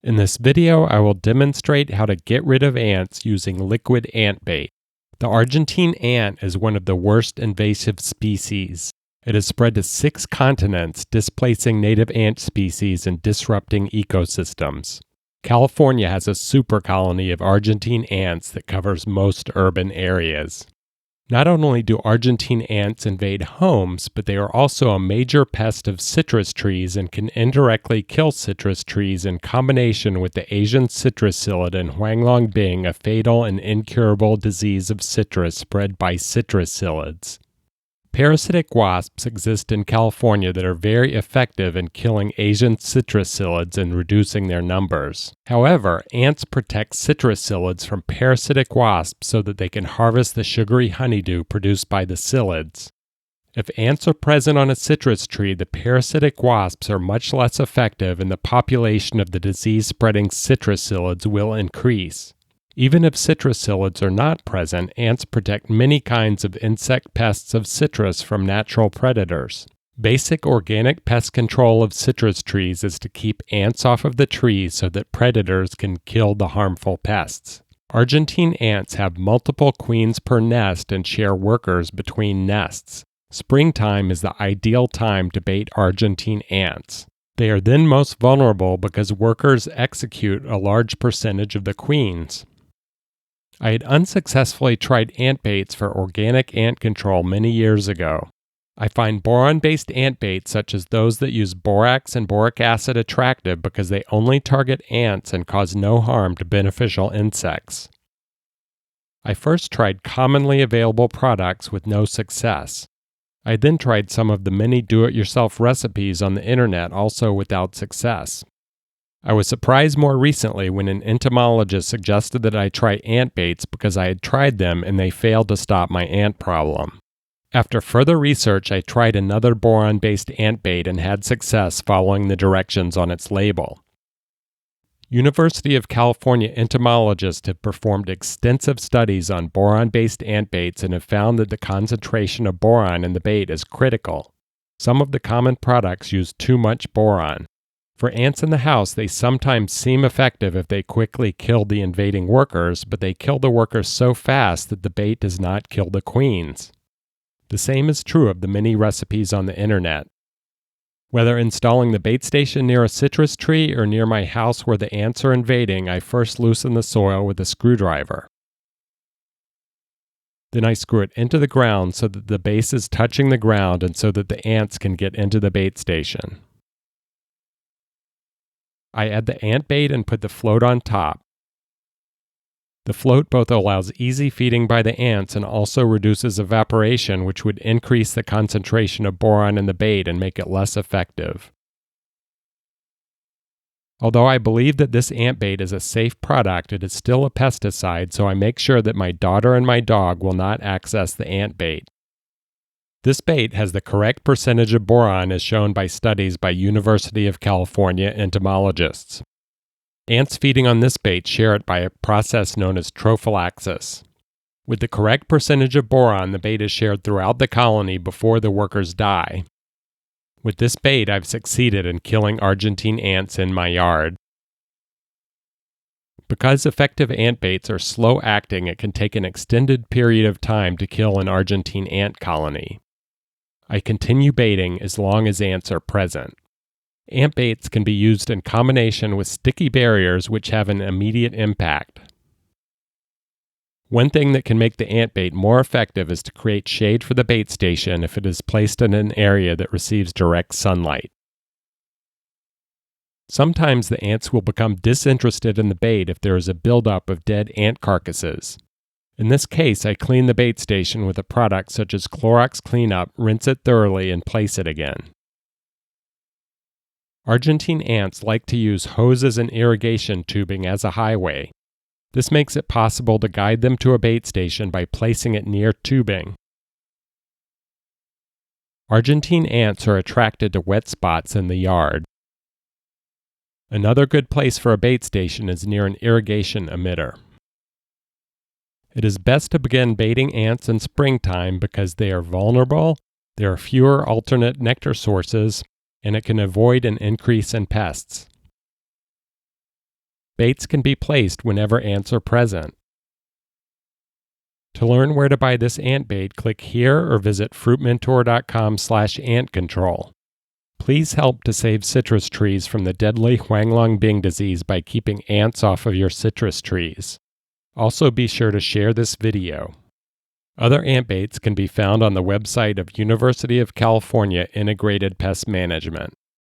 In this video, I will demonstrate how to get rid of ants using liquid ant bait. The Argentine ant is one of the worst invasive species. It has spread to 6 continents, displacing native ant species and disrupting ecosystems. California has a super colony of Argentine ants that covers most urban areas. Not only do Argentine ants invade homes, but they are also a major pest of citrus trees and can indirectly kill citrus trees in combination with the Asian citrus psyllid and Huanglongbing, a fatal and incurable disease of citrus spread by citrus psyllids. Parasitic wasps exist in California that are very effective in killing Asian citrus psyllids and reducing their numbers. However, ants protect citrus psyllids from parasitic wasps so that they can harvest the sugary honeydew produced by the psyllids. If ants are present on a citrus tree, the parasitic wasps are much less effective and the population of the disease-spreading citrus psyllids will increase. Even if citrus psyllids are not present, ants protect many kinds of insect pests of citrus from natural predators. Basic organic pest control of citrus trees is to keep ants off of the trees so that predators can kill the harmful pests. Argentine ants have multiple queens per nest and share workers between nests. Springtime is the ideal time to bait Argentine ants. They are then most vulnerable because workers execute a large percentage of the queens. I had unsuccessfully tried ant baits for organic ant control many years ago. I find boron-based ant baits such as those that use borax and boric acid attractive because they only target ants and cause no harm to beneficial insects. I first tried commonly available products with no success. I then tried some of the many do-it-yourself recipes on the internet also without success. I was surprised more recently when an entomologist suggested that I try ant baits because I had tried them and they failed to stop my ant problem. After further research, I tried another boron-based ant bait and had success following the directions on its label. University of California entomologists have performed extensive studies on boron-based ant baits and have found that the concentration of boron in the bait is critical. Some of the common products use too much boron. For ants in the house, they sometimes seem effective if they quickly kill the invading workers, but they kill the workers so fast that the bait does not kill the queens. The same is true of the many recipes on the internet. Whether installing the bait station near a citrus tree or near my house where the ants are invading, I first loosen the soil with a screwdriver. Then I screw it into the ground so that the base is touching the ground and so that the ants can get into the bait station. I add the ant bait and put the float on top. The float both allows easy feeding by the ants and also reduces evaporation, which would increase the concentration of boron in the bait and make it less effective. Although I believe that this ant bait is a safe product, it is still a pesticide, so I make sure that my daughter and my dog will not access the ant bait. This bait has the correct percentage of boron as shown by studies by University of California entomologists. Ants feeding on this bait share it by a process known as trophallaxis. With the correct percentage of boron, the bait is shared throughout the colony before the workers die. With this bait, I've succeeded in killing Argentine ants in my yard. Because effective ant baits are slow-acting, it can take an extended period of time to kill an Argentine ant colony. I continue baiting as long as ants are present. Ant baits can be used in combination with sticky barriers which have an immediate impact. One thing that can make the ant bait more effective is to create shade for the bait station if it is placed in an area that receives direct sunlight. Sometimes the ants will become disinterested in the bait if there is a buildup of dead ant carcasses. In this case, I clean the bait station with a product such as Clorox Cleanup, rinse it thoroughly, and place it again. Argentine ants like to use hoses and irrigation tubing as a highway. This makes it possible to guide them to a bait station by placing it near tubing. Argentine ants are attracted to wet spots in the yard. Another good place for a bait station is near an irrigation emitter. It is best to begin baiting ants in springtime because they are vulnerable, there are fewer alternate nectar sources, and it can avoid an increase in pests. Baits can be placed whenever ants are present. To learn where to buy this ant bait, click here or visit fruitmentor.com/ant-control. Please help to save citrus trees from the deadly Huanglongbing disease by keeping ants off of your citrus trees. Also be sure to share this video. Other ant baits can be found on the website of University of California Integrated Pest Management.